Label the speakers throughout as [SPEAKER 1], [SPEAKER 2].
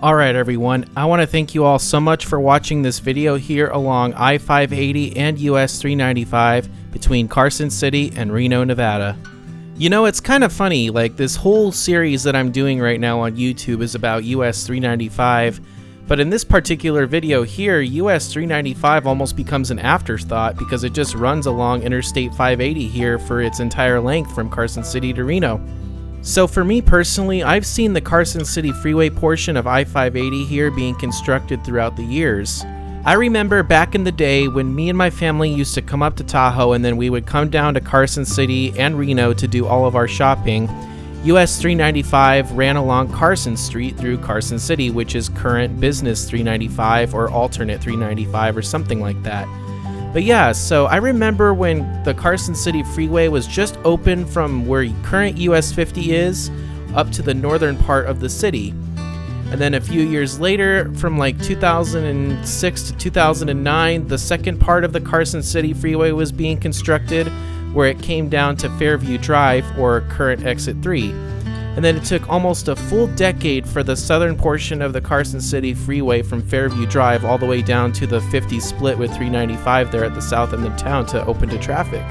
[SPEAKER 1] Alright everyone, I want to thank you all so much for watching this video here along I-580 and US-395 between Carson City and Reno, Nevada. You know, it's kind of funny, like this whole series that I'm doing right now on YouTube is about US-395, but in this particular video here, US-395 almost becomes an afterthought because it just runs along Interstate 580 here for its entire length from Carson City to Reno. So for me personally, I've seen the Carson City freeway portion of I-580 here being constructed throughout the years. I remember back in the day when me and my family used to come up to Tahoe and then we would come down to Carson City and Reno to do all of our shopping. US-395 ran along Carson Street through Carson City, which is current business 395 or alternate 395 or something like that. But yeah, so I remember when the Carson City freeway was just open from where current US 50 is up to the northern part of the city. And then a few years later, from like 2006 to 2009, the second part of the Carson City freeway was being constructed, where it came down to Fairview Drive, or current Exit 3. And then it took almost a full decade for the southern portion of the Carson City freeway from Fairview Drive all the way down to the 50 split with 395 there at the south end of town to open to traffic.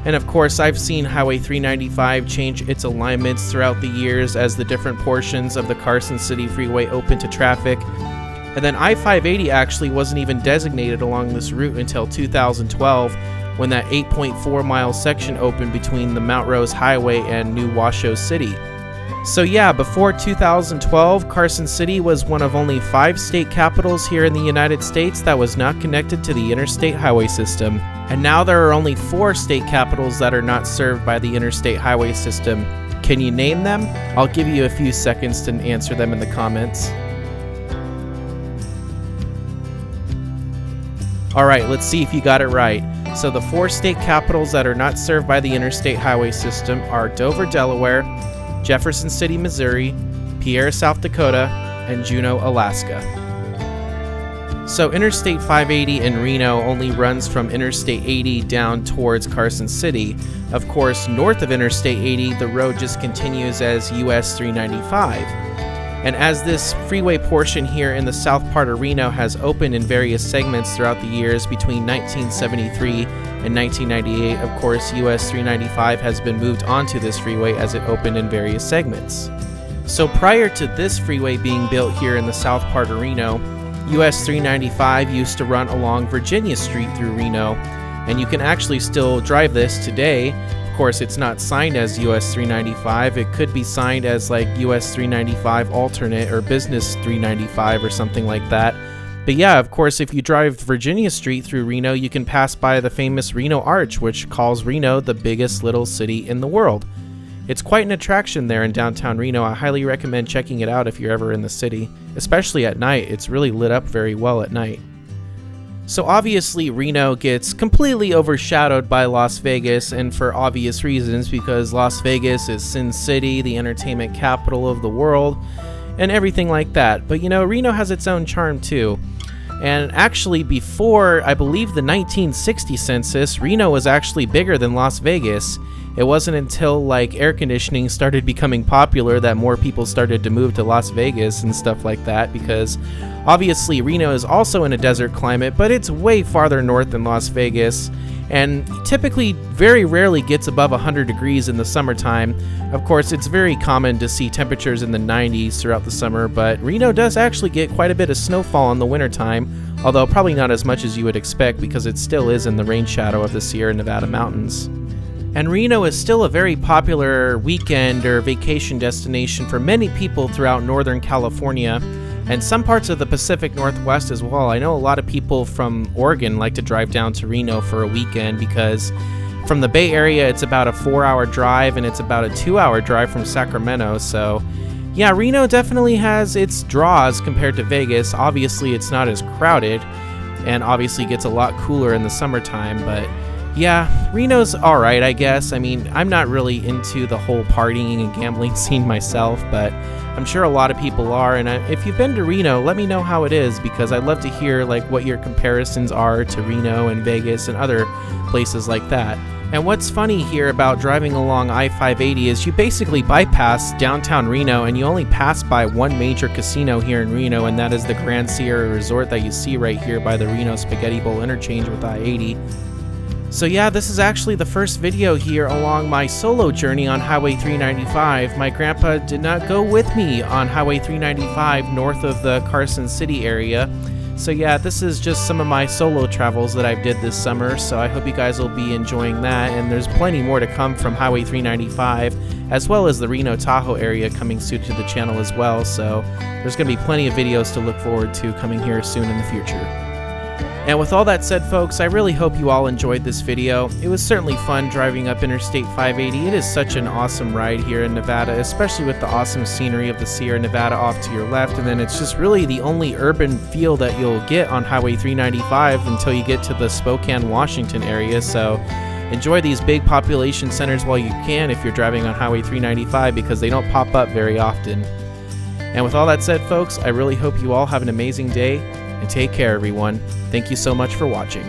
[SPEAKER 1] And of course, I've seen Highway 395 change its alignments throughout the years as the different portions of the Carson City freeway open to traffic. And then I-580 actually wasn't even designated along this route until 2012, when that 8.4 mile section opened between the Mount Rose Highway and New Washoe City. So yeah, before 2012, Carson City was one of only 5 state capitals here in the United States that was not connected to the interstate highway system. And now there are only 4 state capitals that are not served by the interstate highway system. Can you name them? I'll give you a few seconds to answer them in the comments. Alright, let's see if you got it right. So the 4 state capitals that are not served by the interstate highway system are Dover, Delaware, Jefferson City, Missouri, Pierre, South Dakota, and Juneau, Alaska. So Interstate 580 in Reno only runs from Interstate 80 down towards Carson City. Of course, north of Interstate 80, the road just continues as US 395. And as this freeway portion here in the south part of Reno has opened in various segments throughout the years between 1973 and 1998, of course, US 395 has been moved onto this freeway as it opened in various segments. So prior to this freeway being built here in the south part of Reno, US 395 used to run along Virginia Street through Reno, and you can actually still drive this today. Of course, it's not signed as US 395. It could be signed as like US 395 alternate or business 395 or something like that. But yeah, of course, if you drive Virginia Street through Reno, you can pass by the famous Reno Arch, which calls Reno the biggest little city in the world. It's quite an attraction there in downtown Reno. I highly recommend checking it out if you're ever in the city, especially at night. It's really lit up very well at night. So obviously Reno gets completely overshadowed by Las Vegas, and for obvious reasons, because Las Vegas is Sin City, the entertainment capital of the world, and everything like that. But you know, Reno has its own charm too. And actually before, I believe, the 1960 census, Reno was actually bigger than Las Vegas. It wasn't until like air conditioning started becoming popular that more people started to move to Las Vegas and stuff like that, because obviously Reno is also in a desert climate, but it's way farther north than Las Vegas, and typically very rarely gets above 100 degrees in the summertime. Of course, it's very common to see temperatures in the 90s throughout the summer, but Reno does actually get quite a bit of snowfall in the wintertime, although probably not as much as you would expect because it still is in the rain shadow of the Sierra Nevada mountains. And Reno is still a very popular weekend or vacation destination for many people throughout Northern California and some parts of the Pacific Northwest as well. I know a lot of people from Oregon like to drive down to Reno for a weekend because from the Bay Area it's about a 4-hour drive and it's about a 2-hour drive from Sacramento. So yeah, Reno definitely has its draws compared to Vegas. Obviously it's not as crowded and obviously gets a lot cooler in the summertime, but yeah, Reno's alright, I guess. I mean, I'm not really into the whole partying and gambling scene myself, but I'm sure a lot of people are, and if you've been to Reno, let me know how it is, because I'd love to hear like what your comparisons are to Reno and Vegas and other places like that. And what's funny here about driving along I-580 is you basically bypass downtown Reno and you only pass by one major casino here in Reno, and that is the Grand Sierra Resort that you see right here by the Reno Spaghetti Bowl interchange with I-80. So yeah, this is actually the first video here along my solo journey on Highway 395. My grandpa did not go with me on Highway 395 north of the Carson City area. So yeah, this is just some of my solo travels that I did this summer, so I hope you guys will be enjoying that, and there's plenty more to come from Highway 395, as well as the Reno Tahoe area coming soon to the channel as well, so there's going to be plenty of videos to look forward to coming here soon in the future. And with all that said, folks, I really hope you all enjoyed this video. It was certainly fun driving up Interstate 580. It is such an awesome ride here in Nevada, especially with the awesome scenery of the Sierra Nevada off to your left, and then it's just really the only urban feel that you'll get on Highway 395 until you get to the Spokane, Washington area, so enjoy these big population centers while you can if you're driving on Highway 395, because they don't pop up very often. And with all that said, folks, I really hope you all have an amazing day, and take care, everyone. Thank you so much for watching.